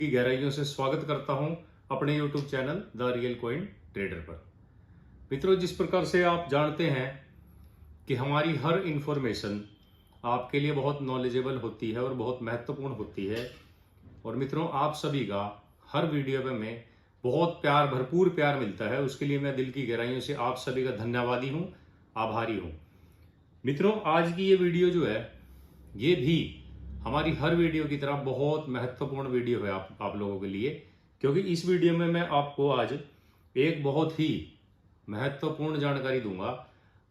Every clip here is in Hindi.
की गहराइयों से स्वागत करता हूं अपने YouTube channel the real coin trader पर। मित्रों, जिस प्रकार से आप जानते हैं कि हमारी हर इंफॉर्मेशन आपके लिए बहुत नॉलेजेबल होती है और बहुत महत्वपूर्ण होती है, और मित्रों आप सभी का हर वीडियो में मैं बहुत प्यार, भरपूर प्यार मिलता है, उसके लिए मैं दिल की गहराइयों से आप सभी का धन्यवादी हूं, आभारी हूं। मित्रों, आज की ये वीडियो जो है ये भी हमारी हर वीडियो की तरह बहुत महत्वपूर्ण वीडियो है आप लोगों के लिए, क्योंकि इस वीडियो में मैं आपको आज एक बहुत ही महत्वपूर्ण जानकारी दूंगा।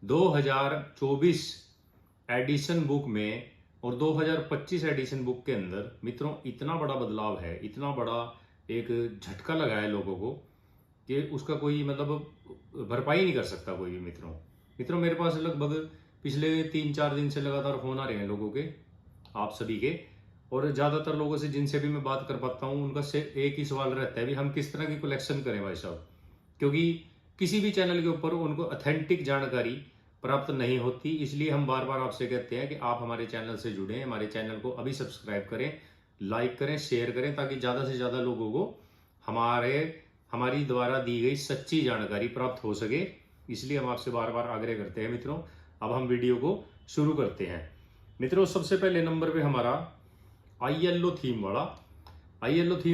2024 एडिशन बुक में और 2025 एडिशन बुक के अंदर मित्रों इतना बड़ा बदलाव है, इतना बड़ा एक झटका लगा है लोगों को कि उसका कोई मतलब भरपाई नहीं कर सकता कोई भी। मित्रों मेरे पास लगभग पिछले 3-4 दिन से लगातार फोन आ रहे हैं लोगों के, आप सभी के, और ज़्यादातर लोगों से जिनसे भी मैं बात कर पाता हूँ उनका से एक ही सवाल रहता है भी हम किस तरह की कलेक्शन करें भाई साहब, क्योंकि किसी भी चैनल के ऊपर उनको ऑथेंटिक जानकारी प्राप्त नहीं होती। इसलिए हम बार बार आपसे कहते हैं कि आप हमारे चैनल से जुड़ें, हमारे चैनल को अभी सब्सक्राइब करें, लाइक करें, शेयर करें, ताकि ज़्यादा से ज़्यादा लोगों को हमारी द्वारा दी गई सच्ची जानकारी प्राप्त हो सके। इसलिए हम आपसे बार बार आग्रह करते हैं। मित्रों अब हम वीडियो को शुरू करते हैं। मित्रों सबसे पहले नंबर पे हमारा ILO थीम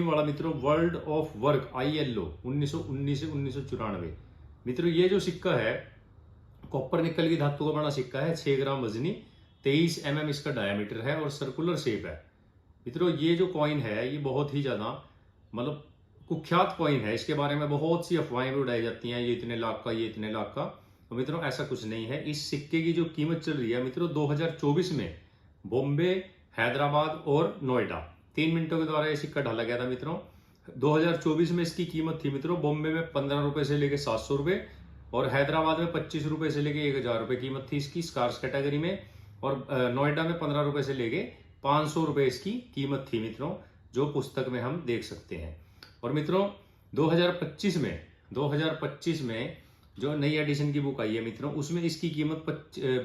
वाला मित्रों वर्ल्ड ऑफ वर्क ILO 1919 से 1994। मित्रों ये जो सिक्का है कॉपर निकल की धातु का बना सिक्का है, 6 ग्राम वजनी, 23 mm इसका डायमीटर है और सर्कुलर शेप है। मित्रों ये जो कॉइन है ये बहुत ही ज्यादा मतलब कुख्यात कॉइन है। इसके बारे में बहुत सी अफवाहें भी उड़ाई जाती हैं, ये इतने लाख का, ये इतने लाख का। तो मित्रों ऐसा कुछ नहीं है। इस सिक्के की जो कीमत चल रही है मित्रों 2024 में बॉम्बे, हैदराबाद और नोएडा 3 मिनटों के द्वारा ये सिक्का ढाला गया था। मित्रों 2024 में इसकी कीमत थी मित्रों बॉम्बे में 15 रुपए से लेके 700 रुपए और हैदराबाद में 25 रुपए से लेके 1000 रुपए कीमत थी इसकी स्कार्स कैटेगरी में, और नोएडा में 15 रुपए से लेके 500 रुपए इसकी कीमत थी मित्रों, जो पुस्तक में हम देख सकते हैं। और मित्रों 2025 में जो नई एडिशन की बुक आई है मित्रों उसमें इसकी कीमत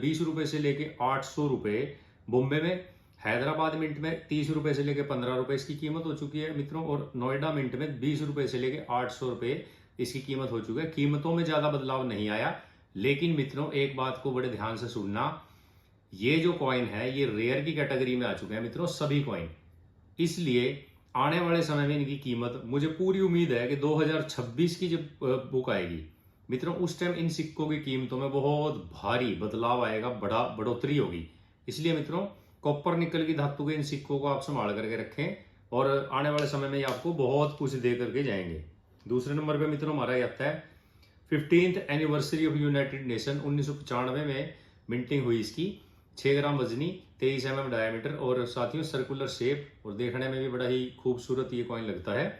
20 रुपए से लेके 800 रुपए बॉम्बे में, हैदराबाद मिंट में 30 रुपए से लेके 15 रुपए इसकी कीमत हो चुकी है मित्रों, और नोएडा मिंट में 20 रुपए से लेके 800 रुपए इसकी कीमत हो चुकी है। कीमतों में ज्यादा बदलाव नहीं आया, लेकिन मित्रों एक बात को बड़े ध्यान से सुनना, ये जो कॉइन है ये रेयर की कैटेगरी में आ चुके हैं मित्रों सभी कॉइन। इसलिए आने वाले समय में इनकी कीमत, मुझे पूरी उम्मीद है कि 2026 की जब बुक आएगी मित्रों उस टाइम इन सिक्कों की कीमतों में बहुत भारी बदलाव आएगा, बढ़ोतरी होगी। इसलिए मित्रों कॉपर निकल की धातु के इन सिक्कों को आप संभाल करके रखें और आने वाले समय में ये आपको बहुत कुछ दे करके जाएंगे। दूसरे नंबर पे मित्रों हमारा ये आता है 15th anniversary of United nation, 1995 में मिंटिंग हुई इसकी, 6 ग्राम वजनी, 23 mm डायमीटर और साथियों सर्कुलर शेप, और देखने में भी बड़ा ही खूबसूरत ये कॉइन लगता है।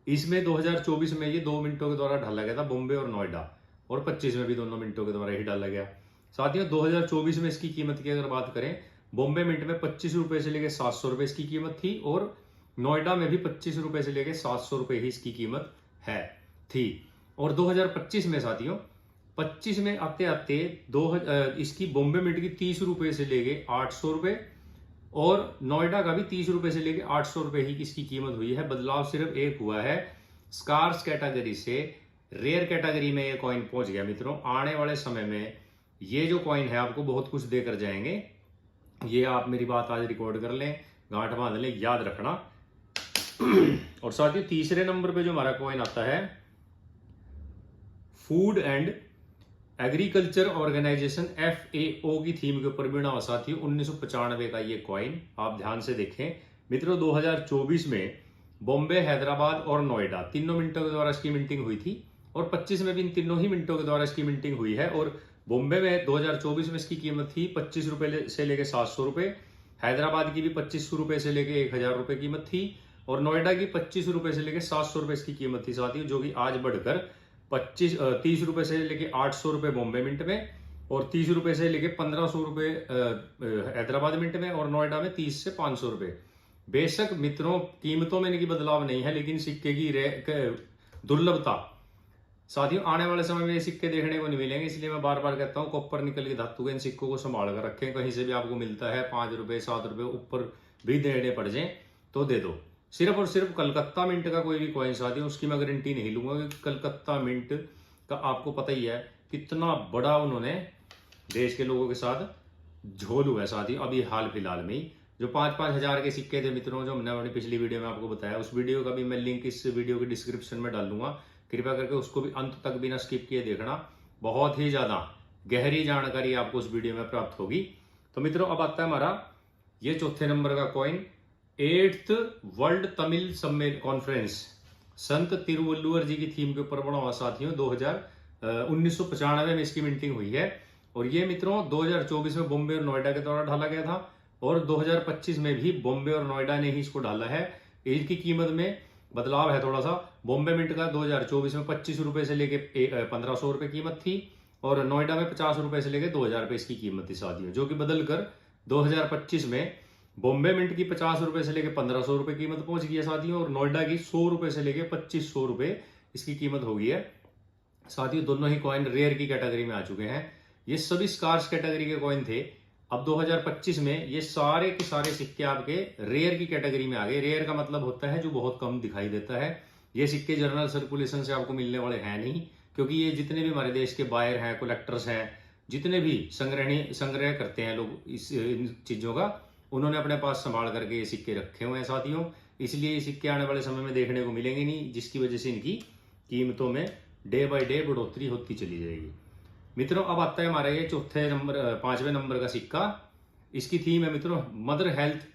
इसमें 2024 में ये 2 मिनटों के द्वारा ढाला गया था बॉम्बे और नोएडा, और 25 में भी दोनों मिनटों के द्वारा ही डाला गया। साथियों 2024 में इसकी कीमत की अगर बात करें, बॉम्बे मिंट में 25 रुपए से लेकर 700 रुपए इसकी कीमत थी, और नोएडा में भी 25 रुपए से लेकर 700 रुपए ही इसकी कीमत थी। और 2025 में साथियों 25 में आते आते इसकी बॉम्बे मिंट की 30 रुपए से लेके 800 रुपए और नोएडा का भी 30 रुपए से लेके 800 रुपए ही इसकी कीमत हुई है। बदलाव सिर्फ एक हुआ है, स्कार्स कैटेगरी से रेयर कैटेगरी में ये कॉइन पहुंच गया। मित्रों आने वाले समय में ये जो कॉइन है आपको बहुत कुछ देकर जाएंगे। ये आप मेरी बात आज रिकॉर्ड कर लें, गांठ बांध लें, याद रखना। और साथियों तीसरे नंबर पे जो हमारा कॉइन आता है food and agriculture organisation FAO की थीम के ऊपर बना हुआ साथियों 1995 का ये कॉइन आप ध्यान से देखें। मित्रों 2024 में बॉम्बे, हैदराबाद और नोएडा तीनों मिनटों के द्वारा इसकी मिंटिंग हुई थी, और 25 में भी इन तीनों ही मिनटों के द्वारा इसकी मिंटिंग हुई है। और बॉम्बे में 2024 में इसकी कीमत थी 25 रुपए से लेके 700 रुपए, हैदराबाद की भी 25 रुपए से लेके 1000 रुपए कीमत थी, और नोएडा की 25 रुपए से लेके 700 रुपए इसकी कीमत थी साथियों, जो कि आज बढ़कर 30 रुपए से लेके 800 रुपए बॉम्बे मिंट में, और 30 रुपए से लेके 1500 रुपए हैदराबाद मिंट में, और नोएडा में 30 से 500 रुपए। बेशक मित्रों कीमतों में इनकी बदलाव नहीं है, लेकिन सिक्के की दुर्लभता साथियों आने वाले समय में ये सिक्के देखने को नहीं मिलेंगे। इसलिए मैं बार बार कहता हूँ कॉपर निकल की धातु के इन सिक्कों को संभाल कर रखें। कहीं से भी आपको मिलता है 5 रुपए 7 रुपए ऊपर भी देने पड़ जाए तो दे दो, सिर्फ और सिर्फ कलकत्ता मिंट का कोई भी कॉइन साथियों, उसकी मैं गारंटी नहीं लूंगा, क्योंकि कलकत्ता मिंट का आपको पता ही है कितना बड़ा उन्होंने देश के लोगों के साथ झोल हुआ है साथियों। अभी हाल फिलहाल में ही जो 5-5 हज़ार के सिक्के थे मित्रों, जो हमने अपनी पिछली वीडियो में आपको बताया, उस वीडियो का भी मैं लिंक इस वीडियो के डिस्क्रिप्शन में डाल दूंगा। कृपया करके उसको भी अंत तक बिना स्किप किए देखना, बहुत ही ज्यादा गहरी जानकारी आपको उस वीडियो में प्राप्त होगी। तो मित्रों अब आता है हमारा ये चौथे नंबर का कॉइन, 8th वर्ल्ड तमिल सम्मेलन कॉन्फ्रेंस, संत तिरुवल्लुवर जी की थीम के ऊपर बना हुआ साथियों। 1995 में इसकी मिंटिंग हुई है, और ये मित्रों 2024 में बॉम्बे और नोएडा के द्वारा ढाला गया था, और 2025 में भी बॉम्बे और नोएडा ने ही इसको ढाला है। इसकी कीमत में बदलाव है थोड़ा सा। बॉम्बे मिंट का 2024 में 25 रुपए से लेके 1500 रुपए कीमत थी, और नोएडा में 50 रुपए से लेके 2000 रुपए इसकी कीमत थी साथियों, जो कि बदल कर 2025 में बॉम्बे मिंट की 50 रुपए से लेके 1500 रुपए कीमत पहुंच गई है साथियों, और नोएडा की 100 रुपए से लेके 2500 रुपए इसकी कीमत हो गई है साथियों। दोनों ही कॉइन रेयर की कैटेगरी में आ चुके हैं। ये सभी स्कार्स कैटेगरी के कॉइन थे। अब 2025 में ये सारे के सारे सिक्के आपके रेयर की कैटेगरी में आ गए। रेयर का मतलब होता है जो बहुत कम दिखाई देता है। ये सिक्के जनरल सर्कुलेशन से आपको मिलने वाले हैं नहीं, क्योंकि ये जितने भी हमारे देश के बायर हैं, कलेक्टर्स हैं, जितने भी संग्रह करते हैं लोग इन चीजों का, उन्होंने अपने पास संभाल करके ये सिक्के रखे हुए हैं साथियों। इसलिए ये सिक्के आने वाले समय में देखने को मिलेंगे नहीं, जिसकी वजह से इनकी कीमतों में डे बाय डे बढ़ोतरी होती चली जाएगी। मित्रों अब आता है हमारा ये चौथे नंबर 5वें नंबर का सिक्का। इसकी थीम है मित्रों, mother health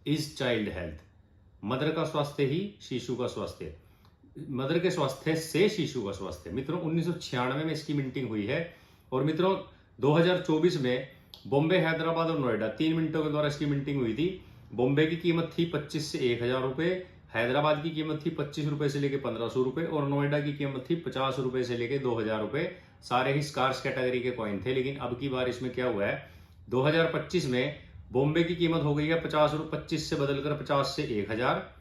is child health. Mother का स्वास्थ्य ही शिशु का स्वास्थ्य, मदर के स्वास्थ्य से शिशु का स्वास्थ्य। मित्रों 1996 में इसकी मिंटिंग हुई है, और मित्रों 2024 में बॉम्बे, हैदराबाद और नोएडा 3 मिंटों के द्वारा इसकी मिंटिंग हुई थी। बॉम्बे की कीमत थी 25 से 1000 रुपए, हैदराबाद की कीमत थी 25 रुपए से लेके 1500 रुपए, और नोएडा की कीमत थी 50 रुपए से लेके 2000 रुपए। सारे ही स्कार्स कैटेगरी के कॉइन थे। लेकिन अब की बार इसमें क्या हुआ है, 2025 में बॉम्बे की कीमत हो गई है 25 से बदलकर 50 से 1000।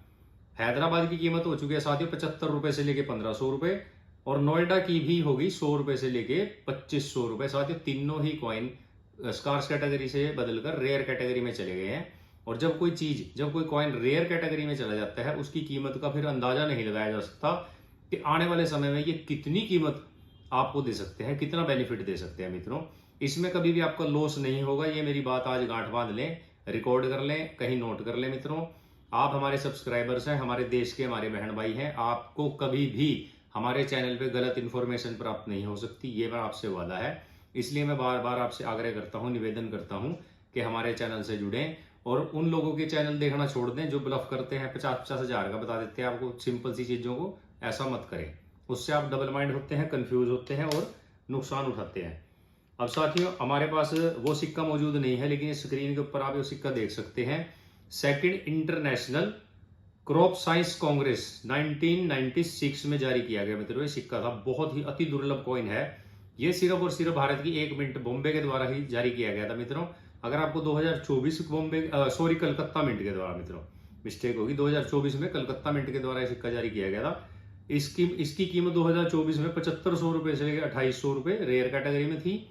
हैदराबाद की कीमत हो चुकी है साथियों 75 रुपए से लेके 1500 रुपए, और नोएडा की भी होगी 100 रुपए से लेके 2500 रुपए। साथियों तीनों ही कॉइन स्कार्स कैटेगरी से बदलकर रेयर कैटेगरी में चले गए हैं। और जब कोई कॉइन रेयर कैटेगरी में चला जाता है, उसकी कीमत का फिर अंदाजा नहीं लगाया जा सकता कि आने वाले समय में ये कितनी कीमत आपको दे सकते हैं, कितना बेनिफिट दे सकते हैं। मित्रों इसमें कभी भी आपका लॉस नहीं होगा, ये मेरी बात आज गांठ बांध लें, रिकॉर्ड कर लें, कहीं नोट कर लें। मित्रों आप हमारे सब्सक्राइबर्स हैं, हमारे देश के हमारे बहन भाई हैं, आपको कभी भी हमारे चैनल पे गलत इन्फॉर्मेशन प्राप्त नहीं हो सकती, ये मैं आपसे वादा है। इसलिए मैं बार बार आपसे आग्रह करता हूं, निवेदन करता हूं कि हमारे चैनल से जुड़ें, और उन लोगों के चैनल देखना छोड़ दें जो ब्लफ करते हैं, 50-50 हजार का बता देते हैं आपको सिंपल सी चीजों को। ऐसा मत करें, उससे आप डबल माइंड होते हैं, कंफ्यूज होते हैं और नुकसान उठाते हैं। अब साथियों हमारे पास वो सिक्का मौजूद नहीं है, लेकिन स्क्रीन के ऊपर आप ये सिक्का देख सकते हैं। Second international crop science Congress 1996 में जारी किया गया मित्रों ये सिक्का था। बहुत ही अति दुर्लभ कॉइन है। ये सिर्फ और सिर्फ भारत की 1 मिनट बॉम्बे के द्वारा ही जारी किया गया था मित्रों। अगर आपको 2024 कलकत्ता मिंट के द्वारा, मित्रों मिस्टेक होगी, 2024 में कलकत्ता मिंट के द्वारा सिक्का जारी किया गया था। इसकी कीमत 2024 में 7500 रुपए से लेकर 2800 रुपए रेयर कैटेगरी में थी,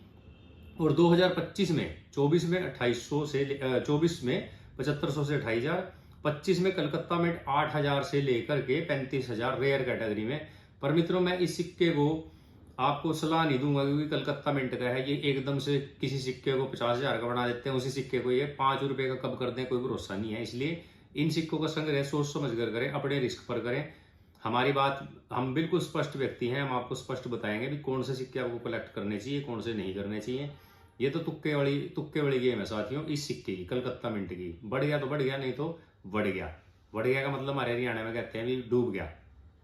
और 2025 में 24 में 2800 से 24 में 7500 से 28000, 25 में कलकत्ता मिंट 8000 से लेकर के 35000 रेयर कैटेगरी में। पर मित्रों मैं इस सिक्के को आपको सलाह नहीं दूंगा, क्योंकि कलकत्ता मिंट का है, ये एकदम से किसी सिक्के को 50,000 का बना देते हैं, उसी सिक्के को ये 5 रुपए का कब कर दें कोई भरोसा नहीं है। इसलिए इन सिक्कों का संग्रह सोच समझ कर करें, अपने रिस्क पर करें। हमारी बात, हम बिल्कुल स्पष्ट व्यक्ति हैं, हम आपको स्पष्ट बताएंगे भी कौन से सिक्के आपको कलेक्ट करने चाहिए, कौन से नहीं करने चाहिए। ये तो तुक्के वाली गेम है साथियों। इस सिक्के की, कलकत्ता मिंट की, बढ़ गया तो बढ़ गया, नहीं तो बढ़ गया। बढ़ गया का मतलब हमारे हरियाणा में कहते हैं भी डूब गया।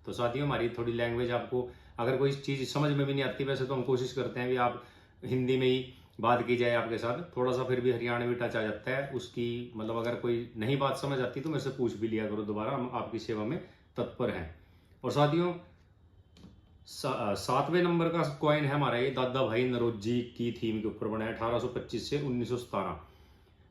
तो साथियों हमारी थोड़ी लैंग्वेज आपको अगर कोई चीज़ समझ में भी नहीं आती, वैसे तो हम कोशिश करते हैं भी आप हिंदी में ही बात की जाए आपके साथ, थोड़ा सा फिर भी हरियाणवी टच आ जाता है उसकी, मतलब अगर कोई नहीं बात समझ आती तो मेरे से पूछ भी लिया करो दोबारा, हम आपकी सेवा में तत्पर हैं। और साथियों 7वें नंबर का कॉइन है हमारा ये, दादा भाई नरोजी की थीम के ऊपर बना है, 1825 से 1917।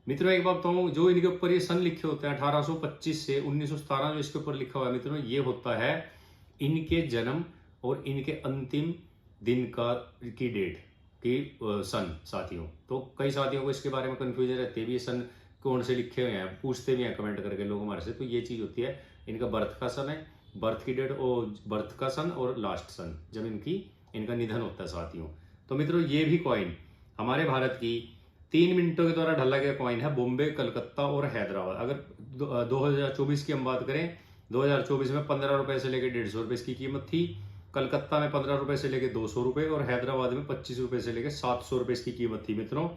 मित्रों एक बात बताऊं, जो इनके ऊपर ये सन लिखे होते हैं 1825 से 1917 जो इसके ऊपर लिखा हुआ है मित्रों, ये होता है इनके जन्म और इनके अंतिम दिन की डेट की सन साथियों। तो कई साथियों को इसके बारे में कंफ्यूजन रहती है भी ये सन कौन से लिखे हुए हैं, पूछते भी हैं कमेंट करके लोग हमारे से। तो ये चीज होती है इनका बर्थ का सन है, बर्थ की डेट और बर्थ का सन और लास्ट सन जब इनका निधन होता है साथियों। तो मित्रों ये भी कॉइन हमारे भारत की 3 मिनटों के द्वारा ढाला गया कॉइन है, बॉम्बे, कलकत्ता और हैदराबाद। अगर 2024 की हम बात करें, 2024 में 15 रुपए से लेकर 150 रुपए इसकी कीमत थी, कलकत्ता में 15 रुपए से लेकर 200 रुपए और हैदराबाद में 25 रुपए से लेकर 700 रुपए इसकी कीमत थी। मित्रों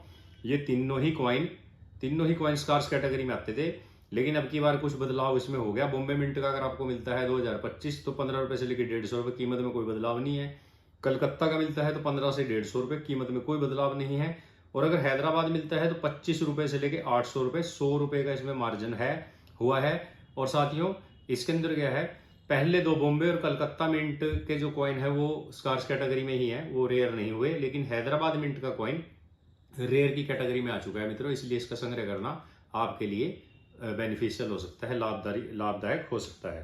ये तीनों ही कॉइन स्कार्स कैटेगरी में आते थे, लेकिन अब की बार कुछ बदलाव इसमें हो गया। बॉम्बे मिंट का अगर आपको मिलता है 2025 तो 15 रुपए से लेकर 150 रुपए कीमत में कोई बदलाव नहीं है। कलकत्ता का मिलता है तो 15 से 150 रुपए कीमत में कोई बदलाव नहीं है। और अगर हैदराबाद मिलता है तो 25 रुपए से लेकर 800 रुपए, 100 रुपए का इसमें मार्जिन हुआ है। और साथियों इसके अंदर क्या है, पहले 2 बॉम्बे और कलकत्ता मिंट के जो कॉइन है वो स्कार्स कैटेगरी में ही है, वो रेयर नहीं हुए, लेकिन हैदराबाद मिंट का कॉइन रेयर की कैटेगरी में आ चुका है मित्रों। इसलिए इसका संग्रह करना आपके लिए बेनिफिशियल हो सकता है, लाभदायक हो सकता है।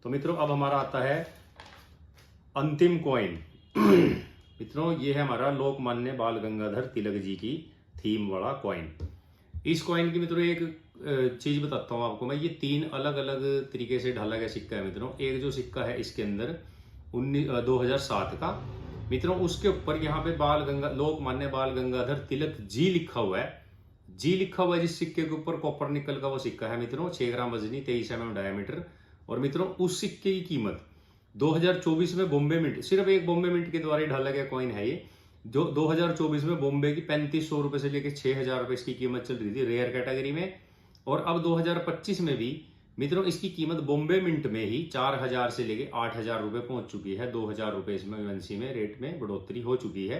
तो मित्रों अब हमारा आता है अंतिम कॉइन। मित्रों ये है हमारा लोकमान्य बाल गंगाधर तिलक जी की थीम वाला कॉइन। इस कॉइन की मित्रों एक चीज बताता हूं आपको मैं, ये 3 अलग अलग तरीके से ढाला गया सिक्का है मित्रों। एक जो सिक्का है इसके अंदर 2007 का मित्रों, उसके ऊपर यहाँ पे लोकमान्य बाल गंगाधर तिलक जी लिखा हुआ है। जी लिखा हुआ है जिस सिक्के के ऊपर कॉपर निकल का वो सिक्का है मित्रों, 6 ग्राम वजनी, 23 mm डायमीटर। और मित्रों उस सिक्के की कीमत 2024 में बॉम्बे मिंट, सिर्फ एक बॉम्बे मिंट के द्वारा ढाला गया कॉइन है ये, जो 2024 में बॉम्बे की 3500 रुपए से लेकर 6000 रुपए इसकी कीमत चल रही थी रेयर कैटेगरी में। और अब 2025 में भी मित्रों इसकी कीमत बॉम्बे मिंट में ही 4000 से लेकर 8000 रुपए पहुंच चुकी है। 2000 रुपए इसमें यूएनसी में रेट में बढ़ोतरी हो चुकी है।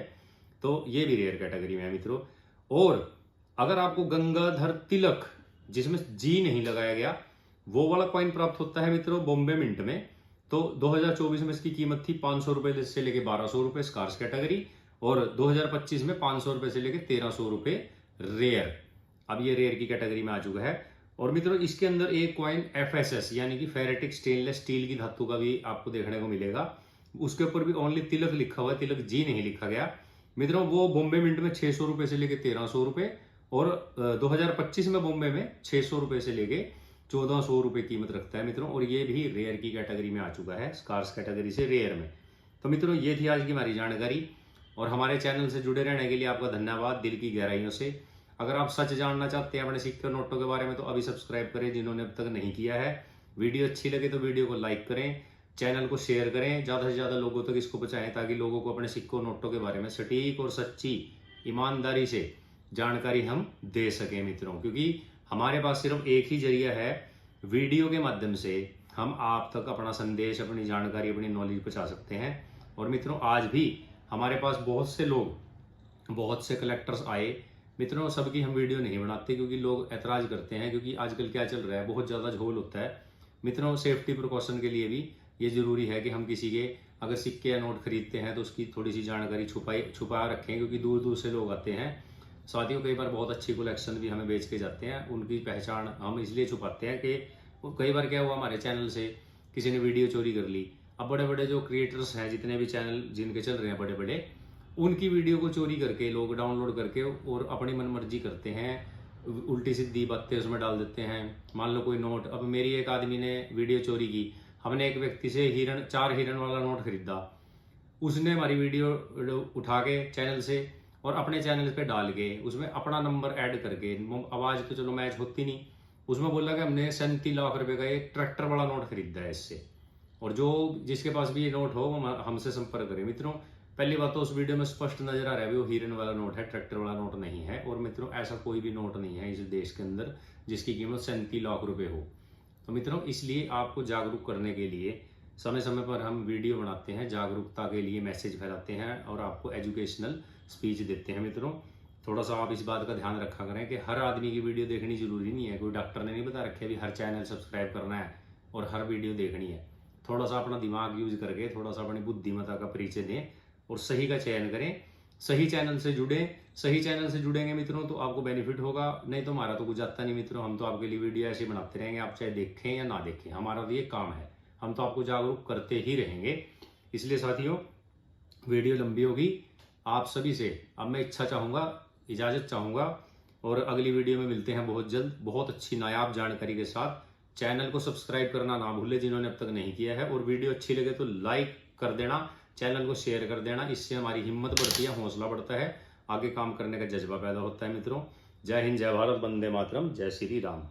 तो ये भी रेयर कैटेगरी में है मित्रों। और अगर आपको गंगाधर तिलक जिसमें जी नहीं लगाया गया वो वाला कॉइन प्राप्त होता है मित्रों बॉम्बे मिंट में, तो 2024 में इसकी कीमत थी 500 रुपए से लेकर 1200 रुपए स्कार्स कैटेगरी, और 2025 में 500 रुपए से लेकर 1300 रुपए रेयर। अब ये रेयर की कैटेगरी में आ चुका है। और मित्रों इसके अंदर एक कॉइन FSS यानी कि फेरेटिक स्टेनलेस स्टील की धातु का भी आपको देखने को मिलेगा। उसके ऊपर भी ओनली तिलक लिखा हुआ है, तिलक जी नहीं लिखा गया मित्रों। वो बॉम्बे मिंट में 600 रुपए से लेकर 1300 रुपए और 2025 में बॉम्बे में 600 रुपए से लेके 1400 रुपए कीमत रखता है मित्रों। और ये भी रेयर की कैटेगरी में आ चुका है, स्कार्स कैटेगरी से रेयर में। तो मित्रों ये थी आज की हमारी जानकारी, और हमारे चैनल से जुड़े रहने के लिए आपका धन्यवाद दिल की गहराइयों से। अगर आप सच जानना चाहते हैं अपने सिक्के और नोटों के बारे में तो अभी सब्सक्राइब करें जिन्होंने अब तक नहीं किया है। वीडियो अच्छी लगे तो वीडियो को लाइक करें, चैनल को शेयर करें, ज़्यादा से ज़्यादा लोगों तक इसको पहुंचाएं ताकि लोगों को अपने सिक्कों नोटों के बारे में सटीक और सच्ची ईमानदारी से जानकारी हम दे सकें मित्रों। क्योंकि हमारे पास सिर्फ एक ही जरिया है, वीडियो के माध्यम से हम आप तक अपना संदेश, अपनी जानकारी, अपनी नॉलेज पहुंचा सकते हैं। और मित्रों आज भी हमारे पास बहुत से लोग, बहुत से कलेक्टर्स आए मित्रों, सबकी हम वीडियो नहीं बनाते क्योंकि लोग ऐतराज करते हैं। क्योंकि आजकल क्या चल रहा है, बहुत ज़्यादा झोल होता है मित्रों। सेफ्टी प्रिकॉशन के लिए भी ये जरूरी है कि हम किसी के अगर सिक्के या नोट खरीदते हैं तो उसकी थोड़ी सी जानकारी छुपा रखें, क्योंकि दूर दूर से लोग आते हैं। साथियों कई बार बहुत अच्छी कलेक्शन भी हमें बेच के जाते हैं, उनकी पहचान हम इसलिए छुपाते हैं कि कई बार क्या हुआ, हमारे चैनल से किसी ने वीडियो चोरी कर ली। अब बड़े बड़े जो क्रिएटर्स हैं, जितने भी चैनल जिनके चल रहे हैं बड़े बड़े, उनकी वीडियो को चोरी करके लोग डाउनलोड करके और अपनी मनमर्जी करते हैं, उल्टी सीधी बातें उसमें डाल देते हैं। मान लो कोई नोट, अब मेरी एक आदमी ने वीडियो चोरी की, हमने एक व्यक्ति से 4 हिरन वाला नोट खरीदा, उसने हमारी वीडियो उठा के चैनल से और अपने चैनल पे डाल के उसमें अपना नंबर ऐड करके, आवाज तो चलो मैच होती नहीं, उसमें बोला कि हमने 37 लाख रुपए का एक ट्रैक्टर वाला नोट खरीदा है इससे, और जो जिसके पास भी ये नोट हो वो हमसे संपर्क करें। मित्रों पहली बात तो उस वीडियो में स्पष्ट नजर आ रहा है वो हिरन वाला नोट है, ट्रैक्टर वाला नोट नहीं है। और मित्रों ऐसा कोई भी नोट नहीं है इस देश के अंदर जिसकी कीमत 37 लाख रुपए हो। तो मित्रों इसलिए आपको जागरूक करने के लिए समय समय पर हम वीडियो बनाते हैं, जागरूकता के लिए मैसेज फैलाते हैं और आपको एजुकेशनल स्पीच देते हैं। मित्रों थोड़ा सा आप इस बात का ध्यान रखा करें कि हर आदमी की वीडियो देखनी जरूरी नहीं है। कोई डॉक्टर ने नहीं बता रखे अभी हर चैनल सब्सक्राइब करना है और हर वीडियो देखनी है। थोड़ा सा अपना दिमाग यूज करके, थोड़ा सा अपनी बुद्धिमत्ता का परिचय दें और सही का चयन करें, सही चैनल से जुड़ें। सही चैनल से जुड़ेंगे मित्रों तो आपको बेनिफिट होगा, नहीं तो हमारा तो कुछ आता नहीं मित्रों। हम तो आपके लिए वीडियो ऐसे बनाते रहेंगे, आप चाहे देखें या ना देखें, हमारा तो ये काम है, हम तो आपको जागरूक करते ही रहेंगे। इसलिए साथियों वीडियो लंबी होगी, आप सभी से अब मैं इजाजत चाहूंगा और अगली वीडियो में मिलते हैं बहुत जल्द, बहुत अच्छी नायाब जानकारी के साथ। चैनल को सब्सक्राइब करना ना भूले जिन्होंने अब तक नहीं किया है, और वीडियो अच्छी लगे तो लाइक कर देना, चैनल को शेयर कर देना। इससे हमारी हिम्मत बढ़ती है, हौसला बढ़ता है, आगे काम करने का जज्बा पैदा होता है। मित्रों, जय हिंद, जय भारत, वंदे मातरम, जय श्री राम।